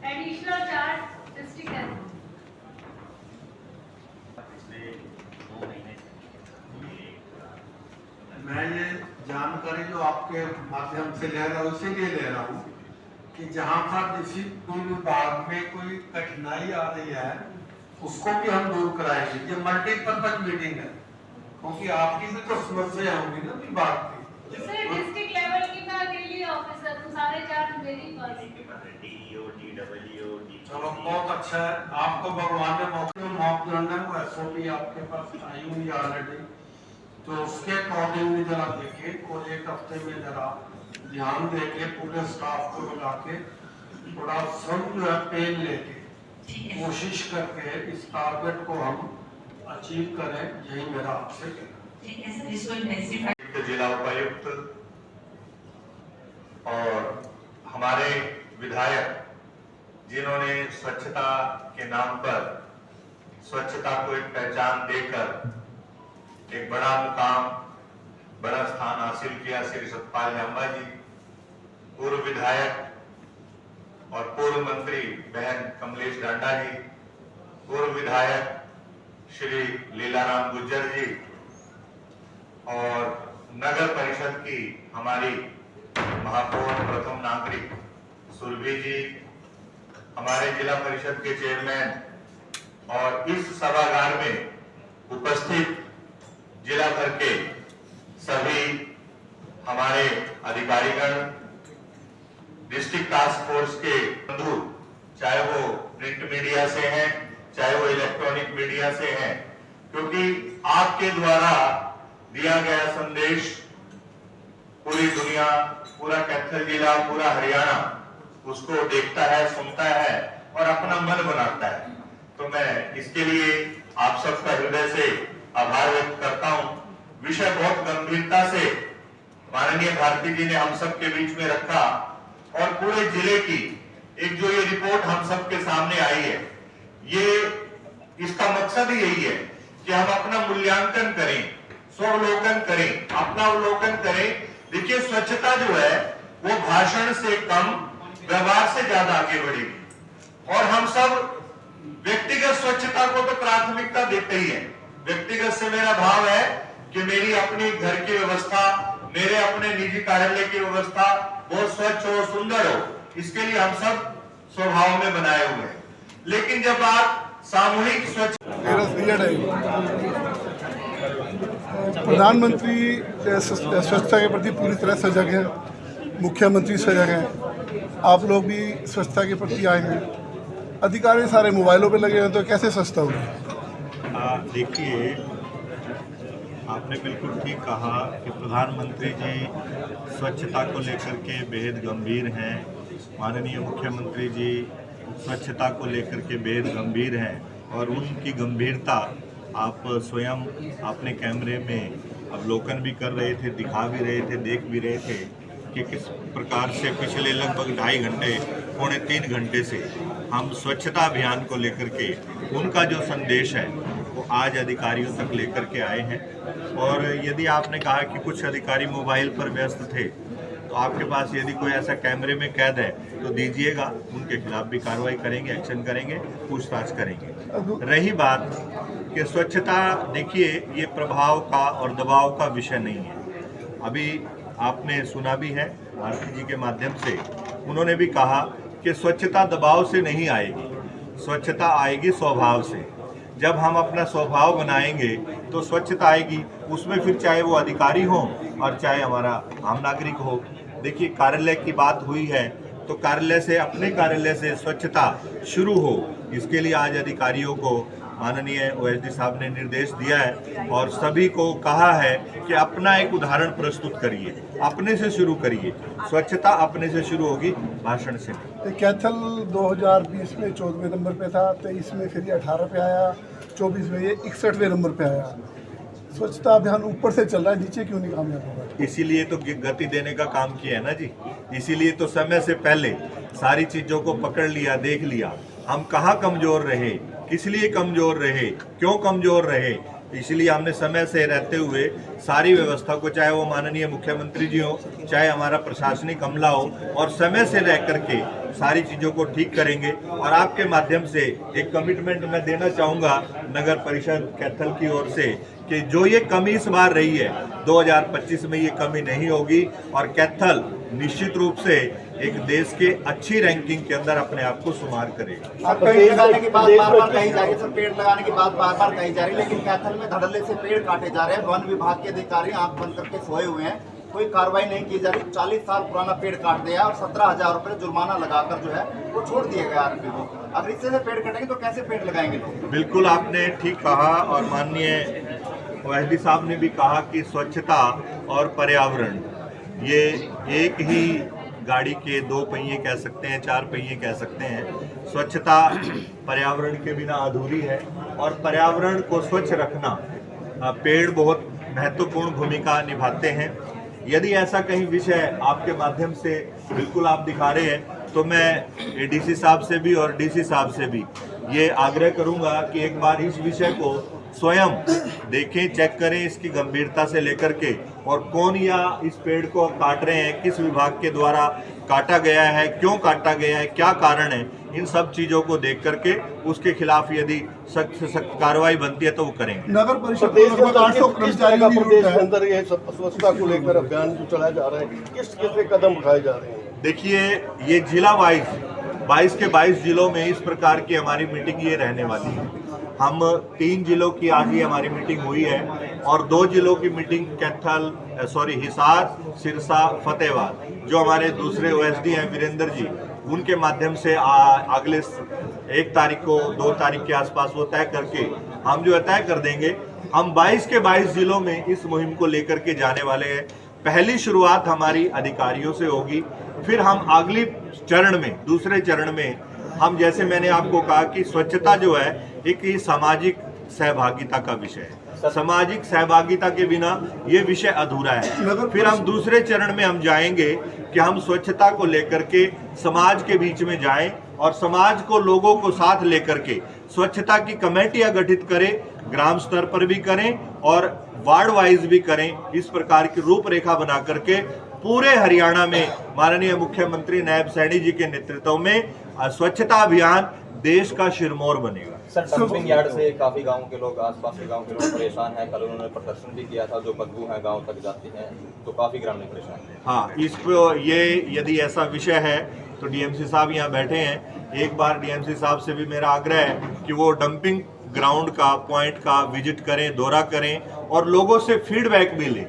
Additional charge district health. मैं ये जानकारी जो आपके माध्यम से ले रहा हूँ इसीलिए ले रहा हूँ कि जहाँ पर किसी कोई विभाग में कोई कठिनाई आ रही है उसको भी हम दूर कराएंगे। ये मल्टीपर्पज मीटिंग है क्योंकि आपकी भी तो समस्या होगी ना विभाग की। सर डिस्ट्रिक्ट लेवल की मैं अकेली ऑफिसर हूँ, सारे चार्ज मेरी पास। चलो बहुत अच्छा है, आपको भगवान ने मापदंड है वो एसओपी आपके पास आई हुई ऑलरेडी, तो उसके अकॉर्डिंग जरा देखिए और एक हफ्ते में जरा ध्यान देके पूरे स्टाफ को बुला के थोड़ा सब जो है पेन लेके कोशिश करके इस टारगेट को हम अचीव करें, यही मेरा आपसे कहना है। जिला उपायुक्त और हमारे विधायक जिन्होंने स्वच्छता के नाम पर स्वच्छता को एक पहचान देकर एक बड़ा मुकाम, बड़ा स्थान हासिल किया, श्री सतपाल जांबा जी, पूर्व विधायक और पूर्व मंत्री बहन कमलेश डांडा जी, पूर्व विधायक श्री लीलाराम गुज्जर जी और नगर परिषद की हमारी महापौर प्रथम नागरिक सुरभि जी, हमारे जिला परिषद के चेयरमैन और इस सभागार में उपस्थित जिला भर के सभी हमारे अधिकारीगण, डिस्ट्रिक्ट टास्क फोर्स के बंधु, चाहे वो प्रिंट मीडिया से हैं, चाहे वो इलेक्ट्रॉनिक मीडिया से हैं, क्योंकि आपके द्वारा दिया गया संदेश पूरी दुनिया, पूरा कैथल जिला, पूरा हरियाणा उसको देखता है, सुनता है और अपना मन बनाता है। तो मैं इसके लिए आप सबका हृदय से आभार व्यक्त करता हूं। विषय बहुत गंभीरता से माननीय भारती जी ने हम सबके बीच में रखा और पूरे जिले की एक जो ये रिपोर्ट हम सबके सामने आई है, ये इसका मकसद ही यही है कि हम अपना मूल्यांकन करें, स्वावलोकन करें, अपना अवलोकन करें। देखिए, स्वच्छता जो है वो भाषण से कम, व्यवहार से ज्यादा आगे बढ़ेगी और हम सब व्यक्तिगत स्वच्छता को तो प्राथमिकता देते ही हैं। व्यक्तिगत से मेरा भाव है कि मेरी अपनी घर की व्यवस्था, मेरे अपने निजी कार्यालय की व्यवस्था बहुत स्वच्छ हो, सुंदर हो, इसके लिए हम सब स्वभाव में बनाए हुए हैं। लेकिन जब आप सामूहिक स्वच्छ प्रधानमंत्री स्वच्छता के प्रति पूरी तरह सजग है, मुख्यमंत्री सजग हैं, आप लोग भी स्वच्छता के प्रति आए हैं, अधिकारी सारे मोबाइलों पे लगे हैं, तो कैसे स्वच्छता होगी? देखिए, आपने बिल्कुल ठीक कहा कि प्रधानमंत्री जी स्वच्छता को लेकर के बेहद गंभीर हैं, माननीय मुख्यमंत्री जी स्वच्छता को लेकर के बेहद गंभीर हैं और उनकी गंभीरता आप स्वयं अपने कैमरे में अवलोकन भी कर रहे थे, दिखा भी रहे थे, देख भी रहे थे कि किस प्रकार से पिछले लगभग 2.5 घंटे, पौने 3 घंटे से हम स्वच्छता अभियान को लेकर के उनका जो संदेश है वो आज अधिकारियों तक लेकर के आए हैं। और यदि आपने कहा कि कुछ अधिकारी मोबाइल पर व्यस्त थे, तो आपके पास यदि कोई ऐसा कैमरे में कैद है तो दीजिएगा, उनके खिलाफ भी कार्रवाई करेंगे, एक्शन करेंगे, पूछताछ करेंगे। रही बात कि स्वच्छता, देखिए ये प्रभाव का और दबाव का विषय नहीं है। अभी आपने सुना भी है भारती जी के माध्यम से, उन्होंने भी कहा कि स्वच्छता दबाव से नहीं आएगी, स्वच्छता आएगी स्वभाव से। जब हम अपना स्वभाव बनाएंगे तो स्वच्छता आएगी, उसमें फिर चाहे वो अधिकारी हो और चाहे हमारा आम नागरिक हो। देखिए, कार्यालय की बात हुई है तो कार्यालय से, अपने कार्यालय से स्वच्छता शुरू हो, इसके लिए आज अधिकारियों को माननीय ओएसडी साहब ने निर्देश दिया है और सभी को कहा है कि अपना एक उदाहरण प्रस्तुत करिए, अपने से शुरू करिए। स्वच्छता अपने से शुरू होगी, भाषण से नहीं। कैथल 2020 में 14वें नंबर पे था, 23 में फिर ये 18 पे आया, 24 में ये 61वें नंबर पे आया। स्वच्छता अभियान ऊपर से चल रहा है, नीचे क्यों नहीं कामयाब होगा? इसीलिए तो गति देने का काम किया है ना जी, इसीलिए तो समय से पहले सारी चीज़ों को पकड़ लिया, देख लिया, हम कहाँ कमज़ोर रहे, किस लिए कमज़ोर रहे, क्यों कमज़ोर रहे, इसलिए हमने समय से रहते हुए सारी व्यवस्था को, चाहे वो माननीय मुख्यमंत्री जी हो, चाहे हमारा प्रशासनिक अमला हो, और समय से रह करके सारी चीज़ों को ठीक करेंगे। और आपके माध्यम से एक कमिटमेंट मैं देना चाहूँगा नगर परिषद कैथल की ओर से कि जो ये कमी इस बार रही है 2025 में ये कमी नहीं होगी, और कैथल निश्चित रूप से एक देश के अच्छी रैंकिंग के अंदर अपने आप को शुमार करेगा। पेड़ लगाने की बात बार बार कही जा रही है सर, पेड़ लगाने की बात बार बार कही जा रही है, लेकिन कैथल में धड़ल्ले से पेड़ काटे जा रहे हैं। वन विभाग के अधिकारी आंख बंद करके सोए हुए हैं, कोई कार्रवाई नहीं की जा रही। 40 साल पुराना पेड़ काट दिया और 17,000 रुपये जुर्माना लगाकर जो है वो छोड़ दिया गया आरपी को। अगर इससे से पेड़ कटेंगे तो कैसे पेड़ लगाएंगे लोग? बिल्कुल आपने ठीक कहा, और माननीय OSD साहब ने भी कहा कि स्वच्छता और पर्यावरण ये एक ही गाड़ी के 2 पहिए कह सकते हैं, 4 पहिए कह सकते हैं। स्वच्छता पर्यावरण के बिना अधूरी है, और पर्यावरण को स्वच्छ रखना पेड़ बहुत महत्वपूर्ण भूमिका निभाते हैं। यदि ऐसा कहीं विषय आपके माध्यम से बिल्कुल आप दिखा रहे हैं, तो मैं ADC साहब से भी और DC साहब से भी ये आग्रह करूंगा कि एक बार इस विषय को स्वयं देखें, चेक करें इसकी गंभीरता से लेकर के, और कौन या इस पेड़ को काट रहे हैं, किस विभाग के द्वारा काटा गया है, क्यों काटा गया है, क्या कारण है, इन सब चीज़ों को देख करके उसके खिलाफ यदि सख्त से सख्त कार्रवाई बनती है तो वो करेंगे। नगर परिषद प्रदेश में 800 कर्मचारी भी प्रदेश है। के अंदर ये स्वच्छता को लेकर अभियान जो चलाया जा रहा है, किस किस कदम उठाए जा रहे हैं? देखिए, ये जिला वाइज 22 के 22 जिलों में इस प्रकार की हमारी मीटिंग ये रहने वाली है। हम 3 जिलों की आज ही हमारी मीटिंग हुई है, और 2 जिलों की मीटिंग हिसार, सिरसा, फतेहाबाद, जो हमारे दूसरे OSD हैं वीरेंद्र जी, उनके माध्यम से अगले 1 तारीख को 2 तारीख के आसपास वो तय करके हम जो तय कर देंगे। हम 22 के 22 जिलों में इस मुहिम को लेकर के जाने वाले हैं। पहली शुरुआत हमारी अधिकारियों से होगी, फिर हम अगली चरण में, दूसरे चरण में हम, जैसे मैंने आपको कहा कि स्वच्छता जो है एक ही सामाजिक सहभागिता का विषय है। सामाजिक सहभागिता के बिना ये विषय अधूरा है। फिर हम दूसरे चरण में हम जाएंगे कि हम स्वच्छता को लेकर के समाज के बीच में जाएं, और समाज को, लोगों को साथ लेकर के स्वच्छता की कमेटियां गठित करें, ग्राम स्तर पर भी करें और वार्ड वाइज भी करें। इस प्रकार की रूपरेखा बना करके पूरे हरियाणा में माननीय मुख्यमंत्री नायब सैनी जी के नेतृत्व में स्वच्छता अभियान देश का शिरमौर बनेगा। सर, डंपिंग यार्ड से काफी गांव के लोग, आसपास के गांव के लोग परेशान हैं। कल उन्होंने प्रदर्शन भी किया था, जो बदबू है गांव तक जाती है, तो काफी ग्रामीण परेशान हैं। हाँ, इस पे ये यदि ऐसा विषय है तो DMC साहब यहाँ बैठे हैं। एक बार DMC साहब से भी मेरा आग्रह है कि वो डंपिंग ग्राउंड का, पॉइंट का विजिट करें, दौरा करें, और लोगों से फीडबैक भी लें।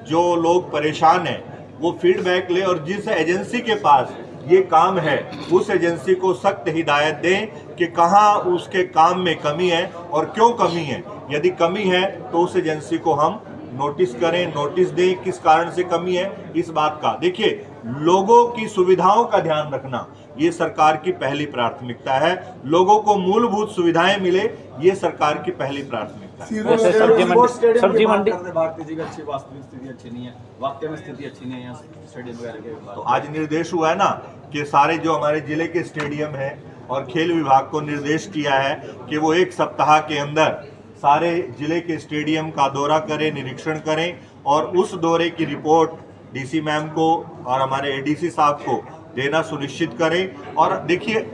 जो लोग परेशान हैं वो फीडबैक ले, और जिस एजेंसी के पास ये काम है उस एजेंसी को सख्त हिदायत दें कि कहाँ उसके काम में कमी है और क्यों कमी है। यदि कमी है तो उस एजेंसी को हम नोटिस करें, नोटिस दें किस कारण से कमी है इस बात का। देखिए, लोगों की सुविधाओं का ध्यान रखना ये सरकार की पहली प्राथमिकता है। लोगों को मूलभूत सुविधाएं मिले, ये सरकार की पहली प्राथमिकता है। सब्जी मंडी भारतीय जी की अच्छी वास्तविक स्थिति अच्छी नहीं है, वाकई में स्थिति अच्छी नहीं है स्टेडियम वगैरह के। तो आज निर्देश हुआ है ना कि सारे जो हमारे जिले के स्टेडियम है, और खेल विभाग को निर्देश किया है कि वो 1 सप्ताह के अंदर सारे जिले के स्टेडियम का दौरा करें, निरीक्षण करें, और उस दौरे की रिपोर्ट DC मैम को और हमारे ADC साहब को देना सुनिश्चित करें। और देखिए,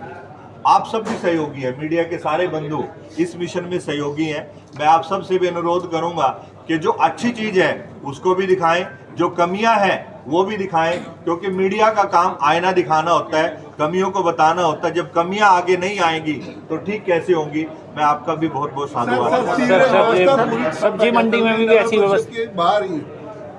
आप सब भी सहयोगी हैं, मीडिया के सारे बंधु इस मिशन में सहयोगी हैं। मैं आप सब से भी अनुरोध करूंगा कि जो अच्छी चीज़ है उसको भी दिखाएं, जो कमियां हैं वो भी दिखाएं, क्योंकि मीडिया का काम आईना दिखाना होता है, कमियों को बताना होता है। जब कमियां आगे नहीं आएंगी तो ठीक कैसे होंगी। मैं आपका भी बहुत बहुत साधुवाद। सब्जी मंडी में भी ऐसी व्यवस्था, बाहर ही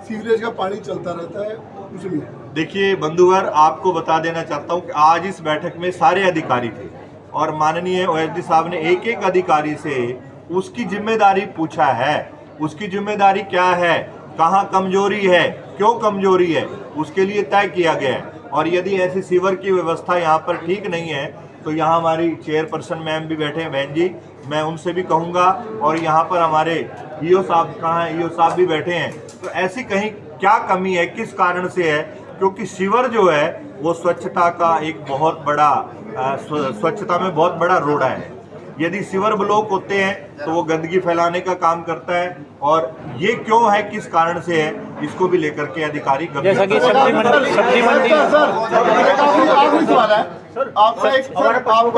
सीवरेज का पानी चलता रहता है, कुछ नहीं। देखिए बंधुवर, आपको बता देना चाहता हूं कि आज इस बैठक में सारे अधिकारी थे, और माननीय OSD साहब ने एक एक अधिकारी से उसकी जिम्मेदारी पूछा है। उसकी जिम्मेदारी क्या है, कहाँ कमजोरी है, क्यों कमजोरी है, उसके लिए तय किया गया है। और यदि ऐसी सीवर की व्यवस्था यहाँ पर ठीक नहीं है तो यहाँ हमारी चेयरपर्सन मैम भी बैठे हैं, बहन जी, मैं उनसे भी कहूँगा, और यहाँ पर हमारे EO साहब कहाँ हैं, EO साहब भी बैठे हैं। तो ऐसी कहीं क्या कमी है, किस कारण से है, क्योंकि सीवर जो है वो स्वच्छता का एक बहुत बड़ा स्वच्छता में बहुत बड़ा रोड़ा है। यदि सीवर ब्लॉक होते हैं तो वो गंदगी फैलाने का काम करता है, और ये क्यों है, किस कारण से है, इसको भी लेकर के अधिकारी जैसा कि सब्जी मंडी आखिरी सवाल है आपका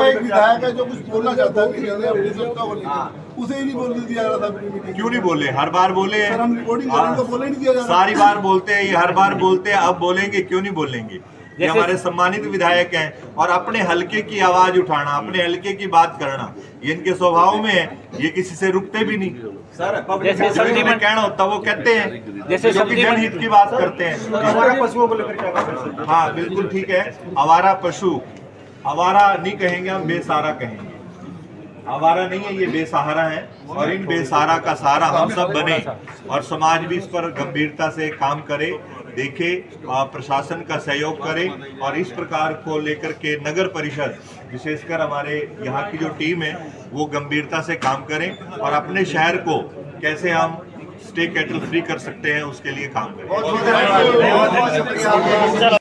एक विधायक है जो कुछ बोलना चाहता है कि अपनी सत्ता को लेकर, उसे ही नहीं बोलने दिया जा रहा था। क्यों नहीं बोले? हर बार बोले हैं, सर हम रिकॉर्डिंग करेंगे तो बोले नहीं दिया जा रहा। सारी बार बोलते हैं, ये हर बार बोलते हैं, अब बोलेंगे, क्यों नहीं बोलेंगे? ये हमारे सम्मानित विधायक हैं, और अपने हलके की आवाज उठाना, अपने हलके की बात करना, ये इनके स्वभाव में है, ये किसी से रुकते भी नहीं। जैसे सब्जी में कहना होता वो कहते हैं, जैसे क्योंकि जनहित की बात करते हैं। आवारा पशुओं को लेकर क्या करें? हाँ बिल्कुल ठीक है, आवारा पशु, आवारा नहीं कहेंगे हम, बेसहारा कहेंगे। आवारा नहीं है, ये बेसहारा है, और इन बेसहारा का सहारा हम सब बने, और समाज भी इस पर गंभीरता से काम करे, देखे, प्रशासन का सहयोग करे, और इस प्रकार को लेकर के नगर परिषद, विशेषकर हमारे यहाँ की जो टीम है, वो गंभीरता से काम करें, और अपने शहर को कैसे हम स्टे कैटल फ्री कर सकते हैं, उसके लिए काम करें। बहुत शुक्रिया।